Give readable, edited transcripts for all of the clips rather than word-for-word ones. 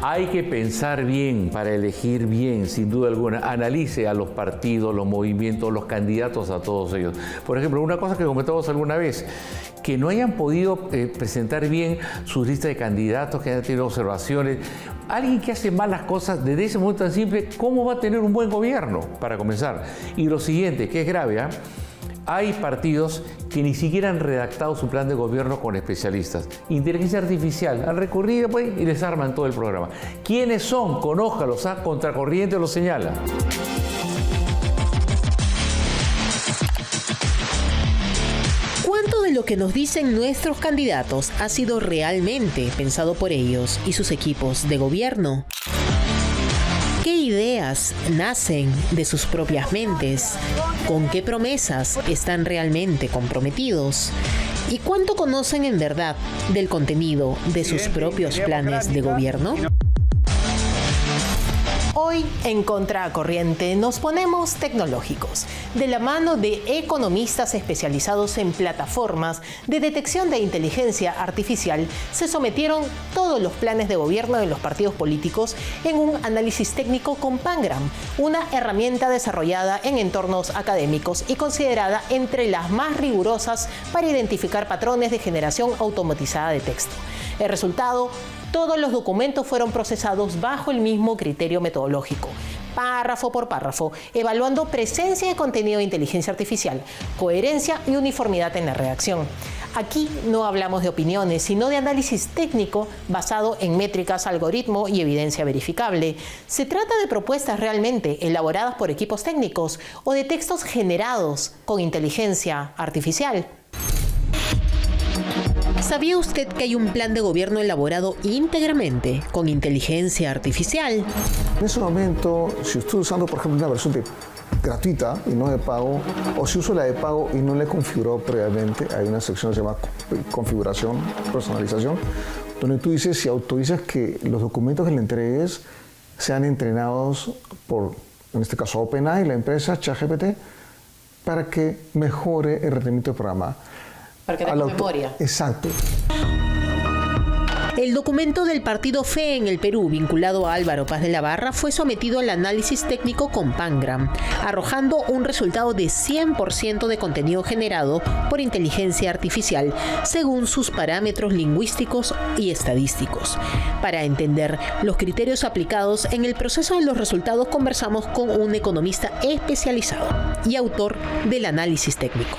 Hay que pensar bien para elegir bien, sin duda alguna. Analice a los partidos, los movimientos, los candidatos, a todos ellos. Por ejemplo, una cosa que comentamos alguna vez, que no hayan podido presentar bien su lista de candidatos, que hayan tenido observaciones. Alguien que hace mal las cosas desde ese momento tan simple, ¿cómo va a tener un buen gobierno? Para comenzar. Y lo siguiente, que es grave, ¿eh? Hay partidos que ni siquiera han redactado su plan de gobierno con especialistas. Inteligencia artificial, han recurrido pues, y les arman todo el programa. ¿Quiénes son? Conózcalos, ¿ah? Contracorriente lo señala. ¿Cuánto de lo que nos dicen nuestros candidatos ha sido realmente pensado por ellos y sus equipos de gobierno? ¿Qué ideas nacen de sus propias mentes? ¿Con qué promesas están realmente comprometidos? ¿Y cuánto conocen en verdad del contenido de sus propios planes de gobierno? Hoy, en Contracorriente, nos ponemos tecnológicos, de la mano de economistas especializados en plataformas de detección de inteligencia artificial. Se sometieron todos los planes de gobierno de los partidos políticos en un análisis técnico con Pangram, una herramienta desarrollada en entornos académicos y considerada entre las más rigurosas para identificar patrones de generación automatizada de texto. El resultado: todos los documentos fueron procesados bajo el mismo criterio metodológico, párrafo por párrafo, evaluando presencia de contenido de inteligencia artificial, coherencia y uniformidad en la redacción. Aquí no hablamos de opiniones, sino de análisis técnico basado en métricas, algoritmo y evidencia verificable. ¿Se trata de propuestas realmente elaboradas por equipos técnicos o de textos generados con inteligencia artificial? ¿Sabía usted que hay un plan de gobierno elaborado íntegramente con inteligencia artificial? En ese momento, si estoy usando, por ejemplo, una versión gratuita y no de pago, o si uso la de pago y no la he configurado previamente, hay una sección que se llama configuración, personalización, donde tú dices y autorizas que los documentos que le entregues sean entrenados por, en este caso, OpenAI, la empresa, ChatGPT, para que mejore el rendimiento del programa. Para que tenga memoria. Exacto. El documento del partido FE en el Perú, vinculado a Álvaro Paz de la Barra, fue sometido al análisis técnico con Pangram, arrojando un resultado de 100% de contenido generado por inteligencia artificial, según sus parámetros lingüísticos y estadísticos. Para entender los criterios aplicados en el proceso de los resultados, conversamos con un economista especializado y autor del análisis técnico.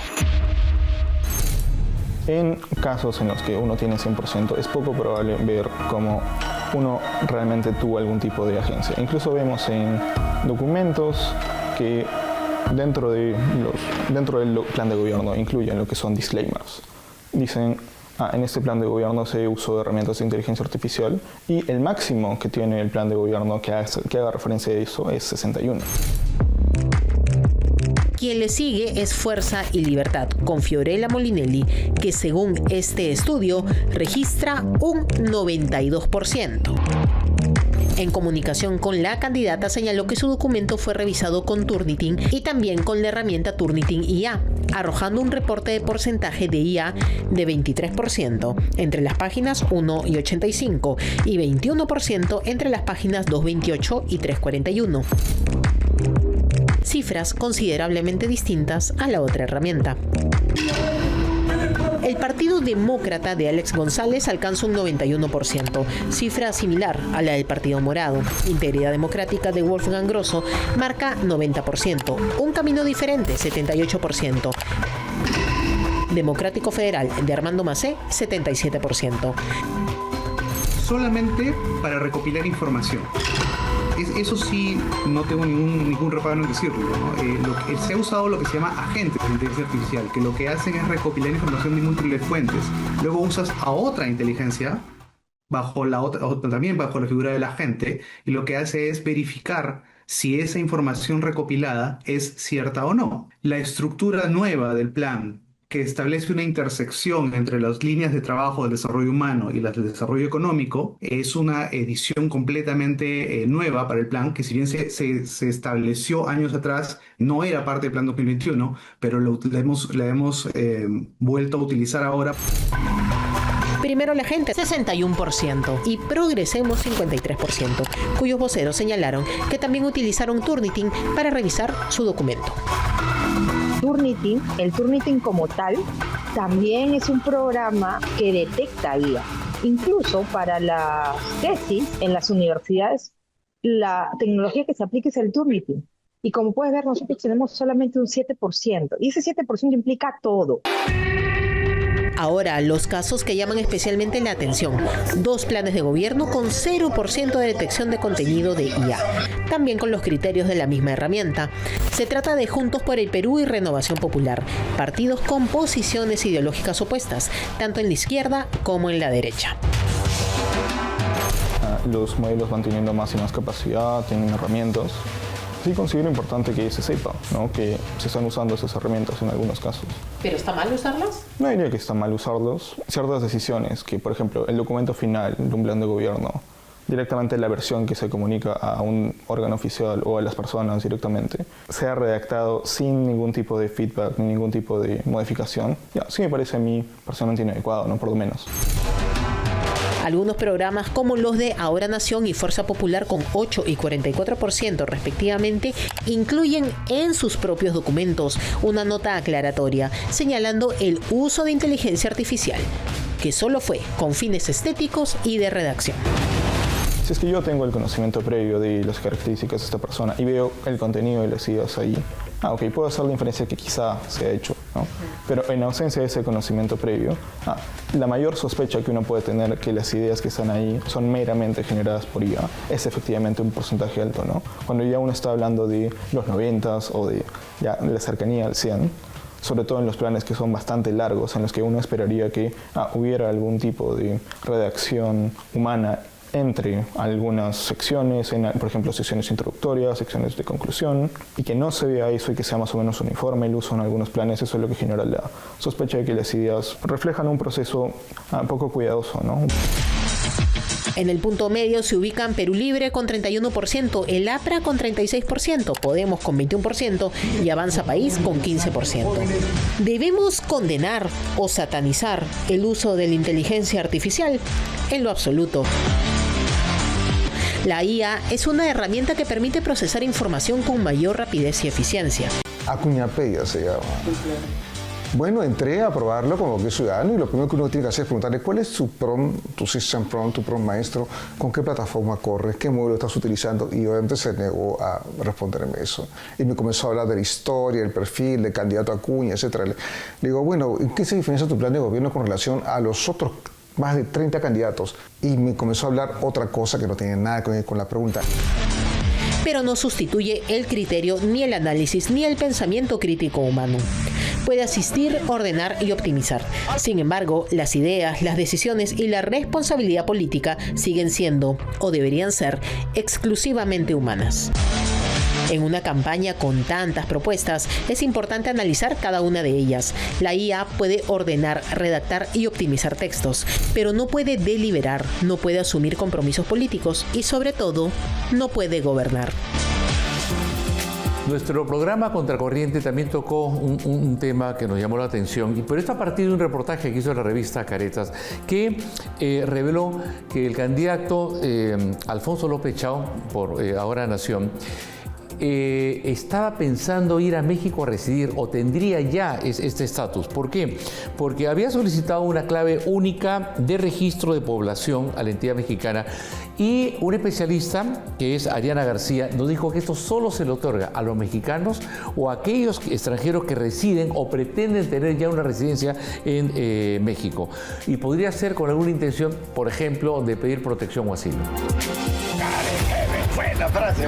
En casos en los que uno tiene 100%, es poco probable ver cómo uno realmente tuvo algún tipo de agencia. Incluso vemos en documentos que dentro del plan de gobierno incluyen lo que son disclaimers. Dicen, en este plan de gobierno se usó de herramientas de inteligencia artificial y el máximo que tiene el plan de gobierno que haga referencia a eso es 61. Quien le sigue es Fuerza y Libertad, con Fiorella Molinelli, que según este estudio registra un 92%. En comunicación con la candidata señaló que su documento fue revisado con Turnitin y también con la herramienta Turnitin IA, arrojando un reporte de porcentaje de IA de 23% entre las páginas 1 y 85 y 21% entre las páginas 228 y 341. Cifras considerablemente distintas a la otra herramienta. El Partido Demócrata de Alex González alcanza un 91%, cifra similar a la del Partido Morado. Integridad Democrática de Wolfgang Grosso marca 90%, un camino diferente, 78%. Democrático Federal de Armando Macé, 77%. Solamente para recopilar información. Eso sí, no tengo ningún reparo en decirlo, ¿no? Se ha usado lo que se llama agentes de inteligencia artificial, que lo que hacen es recopilar información de múltiples fuentes. Luego usas a otra inteligencia, también bajo la figura del agente, y lo que hace es verificar si esa información recopilada es cierta o no. La estructura nueva del plan, que establece una intersección entre las líneas de trabajo del desarrollo humano y las del desarrollo económico, es una edición completamente nueva para el plan, que si bien se estableció años atrás, no era parte del plan 2021, pero la hemos vuelto a utilizar ahora. Primero la gente, 61%, y Progresemos, 53%, cuyos voceros señalaron que también utilizaron Turnitin para revisar su documento. Turnitin, el Turnitin como tal, también es un programa que detecta IA. Incluso para las tesis en las universidades, la tecnología que se aplica es el Turnitin. Y como puedes ver, nosotros tenemos solamente un 7%. Y ese 7% implica todo. Ahora, los casos que llaman especialmente la atención. 2 planes de gobierno con 0% de detección de contenido de IA. También con los criterios de la misma herramienta. Se trata de Juntos por el Perú y Renovación Popular, partidos con posiciones ideológicas opuestas, tanto en la izquierda como en la derecha. Los modelos van teniendo más y más capacidad, tienen herramientas. Sí considero importante que se sepa, ¿no?, que se están usando esas herramientas en algunos casos. ¿Pero está mal usarlas? No diría que está mal usarlos. Ciertas decisiones, que por ejemplo el documento final de un plan de gobierno, directamente la versión que se comunica a un órgano oficial o a las personas directamente, sea redactado sin ningún tipo de feedback, ni ningún tipo de modificación, sí me parece a mí personalmente inadecuado, ¿no?, por lo menos. Algunos programas como los de Ahora Nación y Fuerza Popular con 8 y 44% respectivamente incluyen en sus propios documentos una nota aclaratoria señalando el uso de inteligencia artificial, que solo fue con fines estéticos y de redacción. Si es que yo tengo el conocimiento previo de las características de esta persona y veo el contenido de las ideas ahí, ok, puedo hacer la inferencia que quizá se ha hecho, ¿no? Pero en ausencia de ese conocimiento previo, la mayor sospecha que uno puede tener que las ideas que están ahí son meramente generadas por IA es efectivamente un porcentaje alto, ¿no? Cuando ya uno está hablando de los 90s o de ya la cercanía al 100, sobre todo en los planes que son bastante largos, en los que uno esperaría que hubiera algún tipo de redacción humana entre algunas secciones, por ejemplo secciones introductorias, secciones de conclusión, y que no se vea eso y que sea más o menos uniforme el uso en algunos planes. Eso es lo que genera la sospecha de que las ideas reflejan un proceso poco cuidadoso, ¿no? En el punto medio se ubican Perú Libre con 31%, el APRA con 36%, Podemos con 21% y Avanza País con 15%. ¿Debemos condenar o satanizar el uso de la inteligencia artificial? En lo absoluto. La IA es una herramienta que permite procesar información con mayor rapidez y eficiencia. Acuñapedia se llama. Bueno, entré a probarlo como que ciudadano y lo primero que uno tiene que hacer es preguntarle cuál es tu prompt, tu system prompt, tu prompt maestro, con qué plataforma corres, qué modelo estás utilizando, y obviamente se negó a responderme eso. Y me comenzó a hablar de la historia, el perfil, del candidato Acuña, etc. Le digo, bueno, ¿en qué se diferencia tu plan de gobierno con relación a los otros más de 30 candidatos? Y me comenzó a hablar otra cosa que no tenía nada que ver con la pregunta. Pero no sustituye el criterio, ni el análisis, ni el pensamiento crítico humano. Puede asistir, ordenar y optimizar. Sin embargo, las ideas, las decisiones y la responsabilidad política siguen siendo, o deberían ser, exclusivamente humanas. En una campaña con tantas propuestas, es importante analizar cada una de ellas. La IA puede ordenar, redactar y optimizar textos, pero no puede deliberar, no puede asumir compromisos políticos y, sobre todo, no puede gobernar. Nuestro programa Contracorriente también tocó un tema que nos llamó la atención, pero esto a partir de un reportaje que hizo la revista Caretas, que reveló que el candidato Alfonso López Chao, por Ahora Nación, estaba pensando ir a México a residir o tendría ya este estatus. ¿Por qué? Porque había solicitado una clave única de registro de población a la entidad mexicana y un especialista, que es Ariana García, nos dijo que esto solo se le otorga a los mexicanos o a aquellos extranjeros que residen o pretenden tener ya una residencia en México. Y podría ser con alguna intención, por ejemplo, de pedir protección o asilo. Buena frase.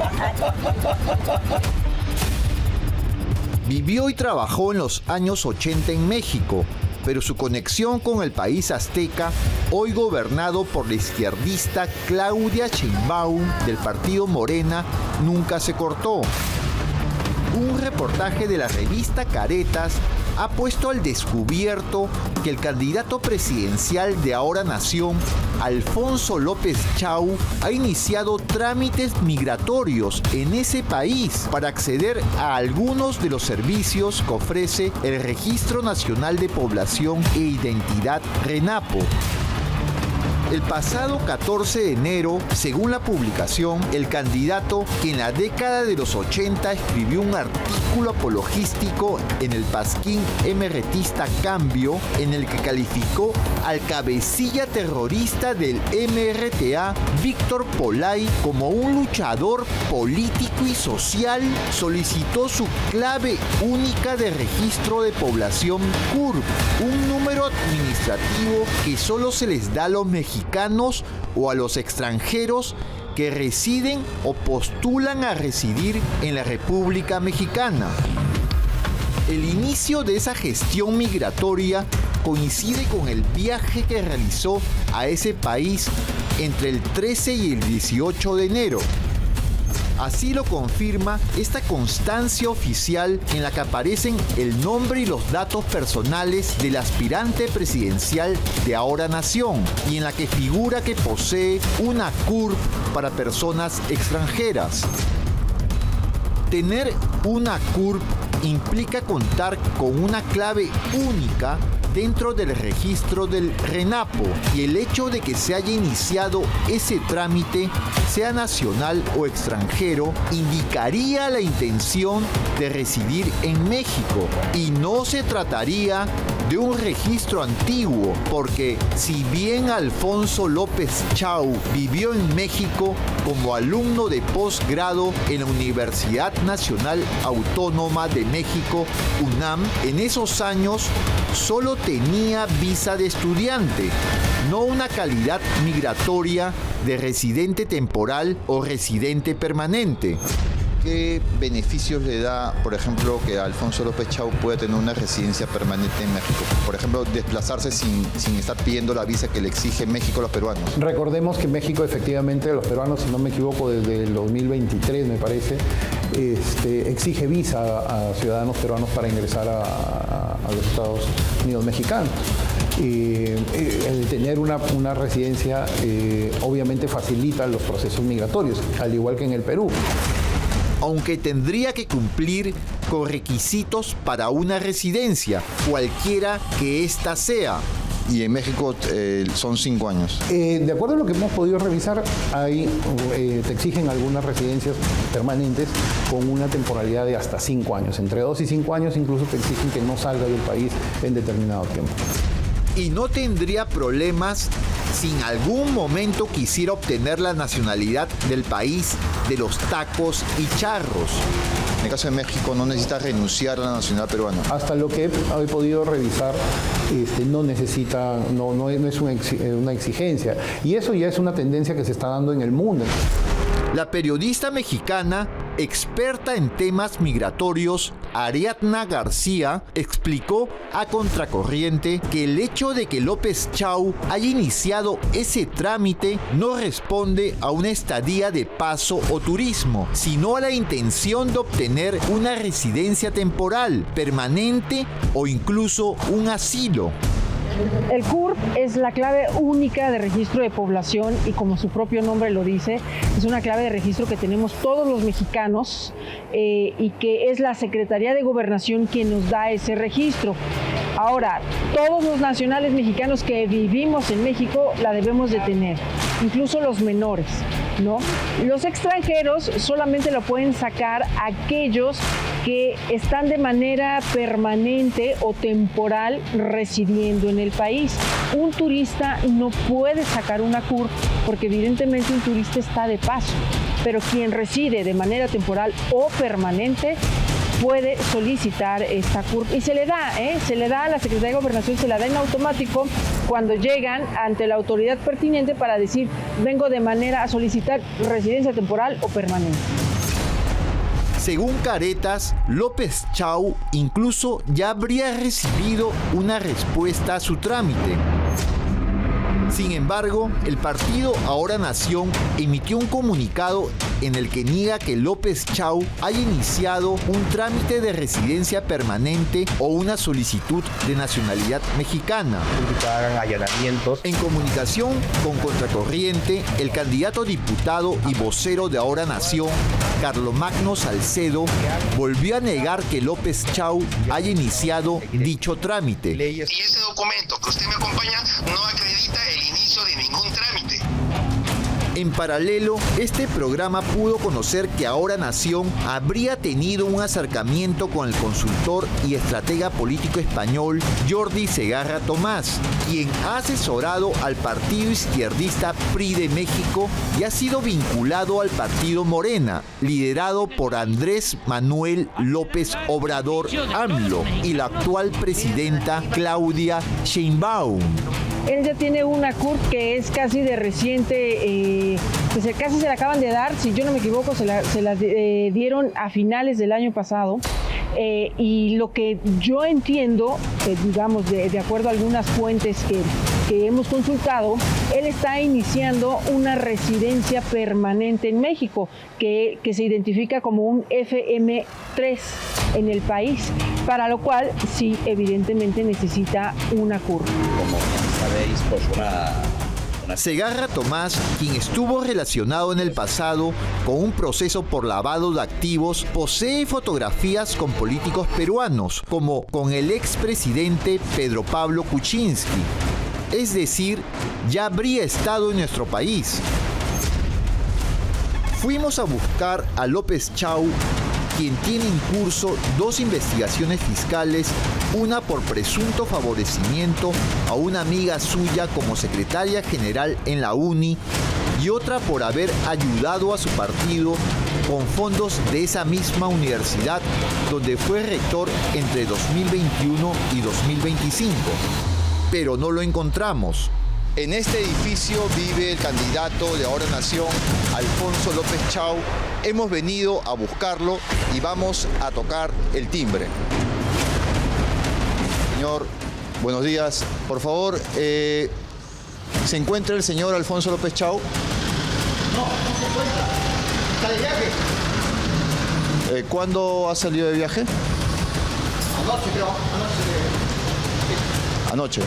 Vivió y trabajó en los años 80 en México, pero su conexión con el país azteca, hoy gobernado por la izquierdista Claudia Sheinbaum del partido Morena, nunca se cortó. Un reportaje de la revista Caretas ha puesto al descubierto que el candidato presidencial de Ahora Nación, Alfonso López Chao, ha iniciado trámites migratorios en ese país para acceder a algunos de los servicios que ofrece el Registro Nacional de Población e Identidad, RENAPO. El pasado 14 de enero, según la publicación, el candidato que en la década de los 80 escribió un artículo apologístico en el pasquín emeretista Cambio, en el que calificó al cabecilla terrorista del MRTA, Víctor Polay, como un luchador político y social, solicitó su clave única de registro de población CURP, un número administrativo que solo se les da a los mexicanos o a los extranjeros que residen o postulan a residir en la República Mexicana. El inicio de esa gestión migratoria coincide con el viaje que realizó a ese país entre el 13 y el 18 de enero. Así lo confirma esta constancia oficial en la que aparecen el nombre y los datos personales del aspirante presidencial de Ahora Nación y en la que figura que posee una CURP para personas extranjeras. Tener una CURP implica contar con una clave única dentro del registro del RENAPO y el hecho de que se haya iniciado ese trámite, sea nacional o extranjero, indicaría la intención de residir en México y no se trataría de un registro antiguo, porque si bien Alfonso López Chau vivió en México como alumno de posgrado en la Universidad Nacional Autónoma de México, UNAM, en esos años solo tenía visa de estudiante, no una calidad migratoria de residente temporal o residente permanente. ¿Qué beneficios le da, por ejemplo, que Alfonso López Chau pueda tener una residencia permanente en México? Por ejemplo, desplazarse sin estar pidiendo la visa que le exige México a los peruanos. Recordemos que México, efectivamente, los peruanos, si no me equivoco, desde el 2023, me parece, exige visa a ciudadanos peruanos para ingresar a los Estados Unidos mexicanos. El tener una residencia obviamente facilita los procesos migratorios, al igual que en el Perú. Aunque tendría que cumplir con requisitos para una residencia, cualquiera que ésta sea. Y en México son 5 años. De acuerdo a lo que hemos podido revisar, te exigen algunas residencias permanentes con una temporalidad de hasta 5 años. Entre 2 y 5 años incluso te exigen que no salga del país en determinado tiempo. Y no tendría problemas si en algún momento quisiera obtener la nacionalidad del país de los tacos y charros. En el caso de México no necesita renunciar a la nacionalidad peruana. Hasta lo que he podido revisar, no necesita, no es una exigencia. Y eso ya es una tendencia que se está dando en el mundo. La periodista mexicana, experta en temas migratorios, Ariadna García, explicó a Contracorriente que el hecho de que López Chau haya iniciado ese trámite no responde a una estadía de paso o turismo, sino a la intención de obtener una residencia temporal, permanente o incluso un asilo. El CURP es la clave única de registro de población y, como su propio nombre lo dice, es una clave de registro que tenemos todos los mexicanos y que es la Secretaría de Gobernación quien nos da ese registro. Ahora, todos los nacionales mexicanos que vivimos en México la debemos de tener, incluso los menores, ¿no? Los extranjeros solamente lo pueden sacar aquellos que están de manera permanente o temporal residiendo en el país. Un turista no puede sacar una CURP porque evidentemente un turista está de paso, pero quien reside de manera temporal o permanente puede solicitar esta CURP y se le da a la Secretaría de Gobernación, se la da en automático cuando llegan ante la autoridad pertinente para decir vengo de manera a solicitar residencia temporal o permanente. Según Caretas, López Chau incluso ya habría recibido una respuesta a su trámite. Sin embargo, el partido Ahora Nación emitió un comunicado en el que niega que López Chau haya iniciado un trámite de residencia permanente o una solicitud de nacionalidad mexicana. Hagan allanamientos. En comunicación con Contracorriente, el candidato a diputado y vocero de Ahora Nación, Carlomagno Salcedo, volvió a negar que López Chau haya iniciado dicho trámite. Y ese documento que usted me acompaña no acredita el inicio de ningún trámite. En paralelo, este programa pudo conocer que Ahora Nación habría tenido un acercamiento con el consultor y estratega político español Jordi Segarra Tomás, quien ha asesorado al partido izquierdista PRI de México y ha sido vinculado al partido Morena, liderado por Andrés Manuel López Obrador AMLO y la actual presidenta Claudia Sheinbaum. Él ya tiene una CURP que es casi de reciente, casi se la acaban de dar, si yo no me equivoco, se la dieron a finales del año pasado. Y lo que yo entiendo, digamos, de acuerdo a algunas fuentes que hemos consultado, él está iniciando una residencia permanente en México, que se identifica como un FM3 en el país, para lo cual sí, evidentemente necesita una CURP. Como sabéis, pues Segarra Tomás, quien estuvo relacionado en el pasado con un proceso por lavado de activos, posee fotografías con políticos peruanos, como con el expresidente Pedro Pablo Kuczynski. Es decir, ya habría estado en nuestro país. Fuimos a buscar a López Chau, quien tiene en curso 2 investigaciones fiscales, una por presunto favorecimiento a una amiga suya como secretaria general en la UNI y otra por haber ayudado a su partido con fondos de esa misma universidad donde fue rector entre 2021 y 2025. Pero no lo encontramos. En este edificio vive el candidato de Ahora Nación, Alfonso López Chau. Hemos venido a buscarlo y vamos a tocar el timbre. Señor, buenos días. Por favor, ¿se encuentra el señor Alfonso López Chau? No se encuentra. Está de viaje. ¿Cuándo ha salido de viaje? Anoche, creo. Anoche.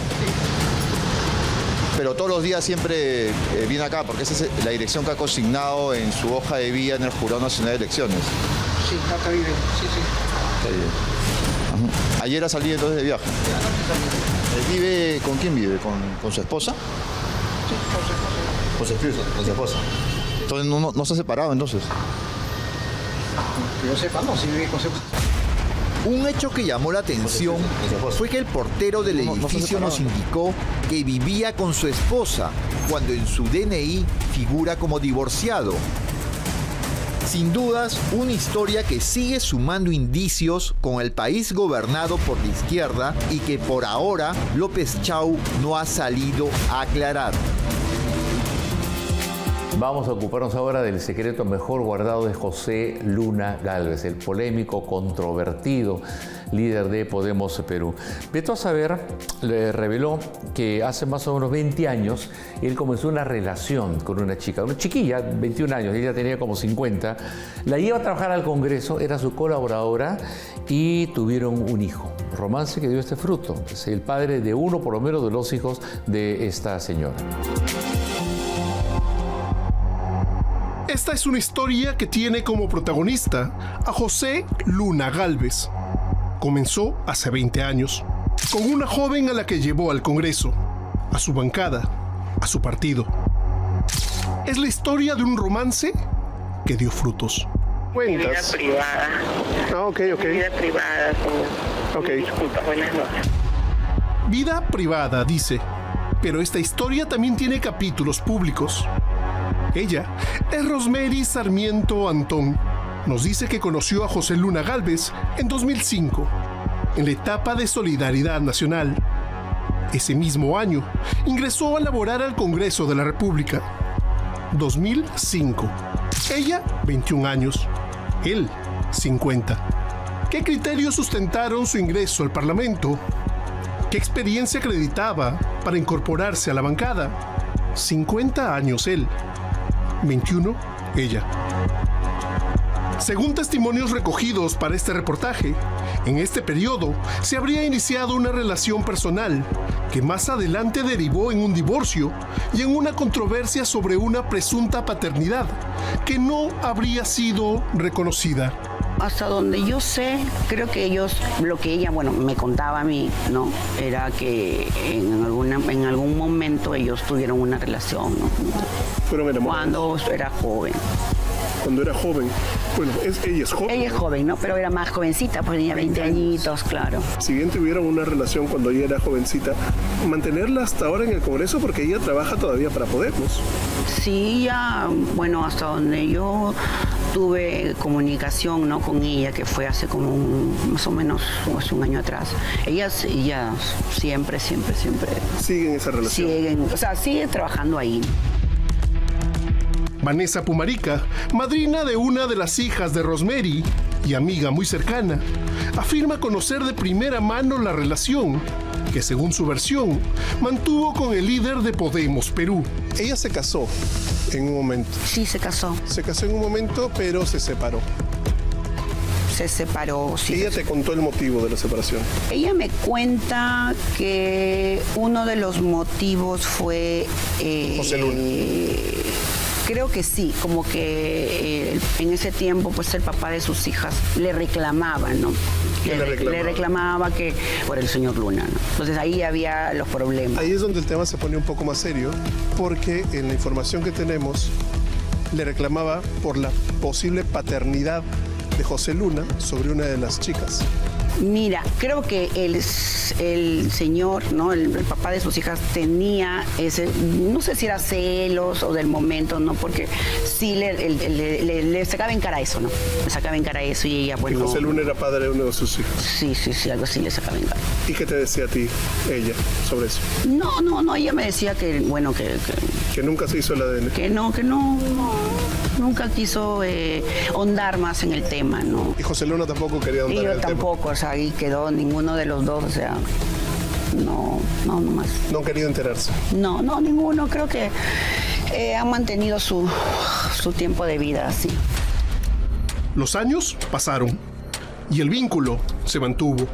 Pero todos los días siempre viene acá, porque esa es la dirección que ha consignado en su hoja de vida en el Jurado Nacional de Elecciones. Sí, acá vive. Sí. Está bien. Ajá. Ayer ha salido entonces de viaje. Sí, anoche salió. ¿Vive con quién vive? ¿Con su esposa? Sí, con su esposa. Con su esposa. Entonces no se ha separado entonces. Que yo sepa, no, sí vive con su esposa. Un hecho que llamó la atención fue que el portero del edificio nos indicó que vivía con su esposa, cuando en su DNI figura como divorciado. Sin dudas, una historia que sigue sumando indicios con el país gobernado por la izquierda y que por ahora López Chau no ha salido a aclarar. Vamos a ocuparnos ahora del secreto mejor guardado de José Luna Gálvez, el polémico, controvertido líder de Podemos Perú. Beto Saber le reveló que hace más o menos 20 años él comenzó una relación con una chica, una chiquilla, 21 años, ella tenía como 50, la lleva a trabajar al Congreso, era su colaboradora y tuvieron un hijo. Romance que dio este fruto, es el padre de uno por lo menos de los hijos de esta señora. Esta es una historia que tiene como protagonista a José Luna Gálvez. Comenzó hace 20 años, con una joven a la que llevó al Congreso, a su bancada, a su partido. Es la historia de un romance que dio frutos. Vida privada. Vida privada, señor. Disculpa, buenas noches. Vida privada, dice, pero esta historia también tiene capítulos públicos. Ella es Rosemary Sarmiento Antón. Nos dice que conoció a José Luna Gálvez en 2005, en la etapa de Solidaridad Nacional. Ese mismo año, ingresó a laborar al Congreso de la República. 2005. Ella, 21 años. Él, 50. ¿Qué criterios sustentaron su ingreso al Parlamento? ¿Qué experiencia acreditaba para incorporarse a la bancada? 50 años él. 21, ella. Según testimonios recogidos para este reportaje, en este periodo se habría iniciado una relación personal que más adelante derivó en un divorcio y en una controversia sobre una presunta paternidad que no habría sido reconocida. hasta donde yo sé, creo que ellos, lo que ella, me contaba a mí, ¿no? Era que en algún momento ellos tuvieron una relación, ¿no? ¿Fueron enamorados? Cuando era joven. Cuando era joven. Bueno, ella es joven. Ella es joven, ¿no? Pero era más jovencita, pues tenía 20 añitos, claro. Si bien tuvieron una relación cuando ella era jovencita, mantenerla hasta ahora en el Congreso porque ella trabaja todavía para Podemos. Sí, ya, hasta donde yo tuve comunicación, ¿no? Con ella, que fue hace como más o menos hace un año atrás. Ella siempre. ¿Siguen esa relación? Sigue trabajando ahí. Vanessa Pumarica, madrina de una de las hijas de Rosemary y amiga muy cercana, afirma conocer de primera mano la relación que, según su versión, mantuvo con el líder de Podemos Perú. Ella se casó en un momento. Sí, se casó. Se casó en un momento, pero se separó. Se separó, sí. Ella te contó el motivo de la separación. Ella me cuenta que uno de los motivos fue... José Luna. Creo que sí, como que en ese tiempo pues el papá de sus hijas le reclamaba, ¿no? Le reclamaba que por el señor Luna, ¿no? Entonces ahí había los problemas. Ahí es donde el tema se pone un poco más serio, porque en la información que tenemos le reclamaba por la posible paternidad de José Luna sobre una de las chicas. Mira, creo que el señor, ¿no? El papá de sus hijas tenía ese, no sé si era celos o del momento, ¿no? Porque sí le sacaba en cara eso, ¿no? Le sacaba en cara eso y ella, ¿Y José Luna era padre de uno de sus hijos? Sí, algo así le sacaba en cara. ¿Y qué te decía a ti, ella, sobre eso? No, ella me decía que, que nunca se hizo el ADN. Que no, nunca quiso ahondar más en el tema, ¿no? Y José Luna tampoco quería ahondar en el tema. Y yo tampoco, ahí quedó ninguno de los dos, no más. ¿No han querido enterarse? No, ninguno, creo que han mantenido su tiempo de vida así. Los años pasaron y el vínculo se mantuvo.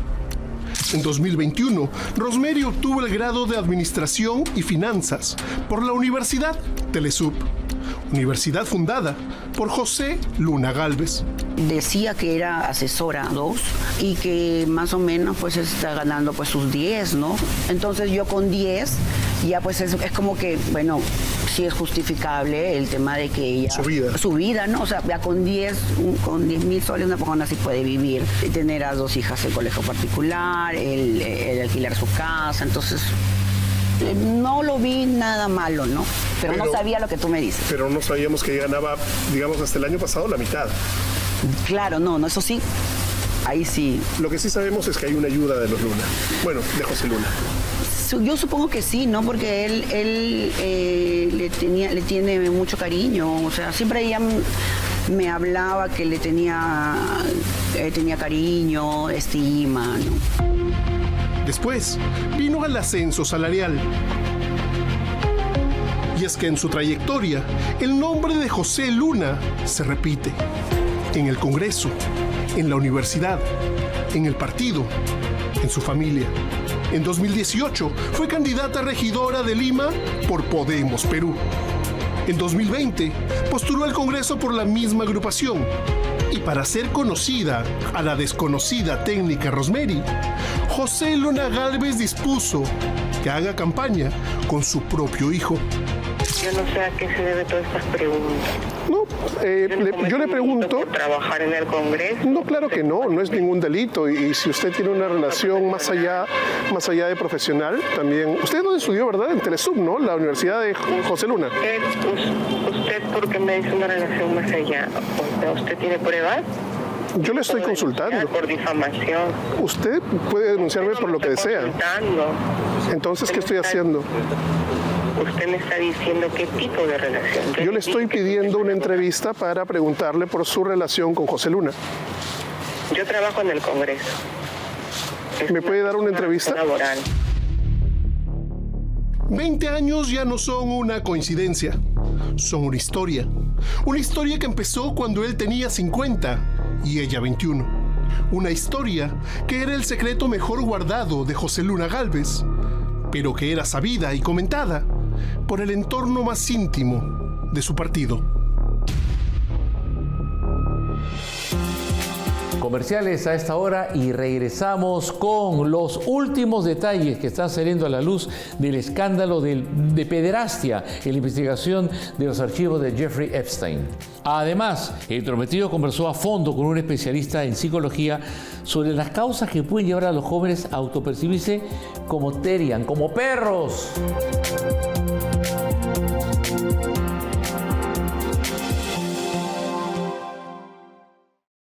En 2021, Rosemary obtuvo el grado de Administración y Finanzas por la Universidad Telesub, universidad fundada por José Luna Gálvez. Decía que era asesora 2 y que más o menos pues está ganando pues sus 10, ¿no? Entonces yo con 10 ya pues es como que, sí es justificable el tema de que ella... Su vida, ¿no? O sea, ya con 10,000 soles una persona sí puede vivir, tener a 2 hijas en colegio particular, el alquilar su casa, entonces... No lo vi nada malo, ¿no? Pero no sabía lo que tú me dices. Pero no sabíamos que ganaba, digamos, hasta el año pasado la mitad. Claro, no, eso sí, ahí sí. Lo que sí sabemos es que hay una ayuda de los Luna. Bueno, de José Luna. Yo supongo que sí, ¿no? Porque él le tiene mucho cariño. O sea, siempre ella me hablaba que le tenía cariño, estima, ¿no? Después vino el ascenso salarial. Y es que en su trayectoria, el nombre de José Luna se repite. En el Congreso, en la universidad, en el partido, en su familia. En 2018 fue candidata a regidora de Lima por Podemos Perú. En 2020 postuló al Congreso por la misma agrupación. Y para ser conocida a la desconocida técnica Rosemary, José Luna Gálvez dispuso que haga campaña con su propio hijo. Yo no sé a qué se debe todas estas preguntas. No, yo le pregunto... ¿Por trabajar en el Congreso? No, claro que no es ningún delito. Y si usted tiene una relación más allá de profesional, también... Usted no estudió, ¿verdad? En Telesub, ¿no? La Universidad de José Luna. ¿Usted por qué me dice una relación más allá? ¿Usted tiene pruebas? Yo le estoy consultando. Por difamación. Usted puede denunciarme por lo que desea. Entonces, ¿qué estoy haciendo? Usted me está diciendo qué tipo de relación. Yo le estoy pidiendo una entrevista para preguntarle por su relación con José Luna. Yo trabajo en el Congreso. ¿Me puede dar una entrevista? Laboral. 20 años ya no son una coincidencia. Son una historia. Una historia que empezó cuando él tenía 50 y ella 21. Una historia que era el secreto mejor guardado de José Luna Gálvez, pero que era sabida y comentada por el entorno más íntimo de su partido. comerciales a esta hora y regresamos con los últimos detalles que están saliendo a la luz del escándalo de pederastia en la investigación de los archivos de Jeffrey Epstein. Además, el Entrometido conversó a fondo con un especialista en psicología sobre las causas que pueden llevar a los jóvenes a autopercibirse como terian, como perros.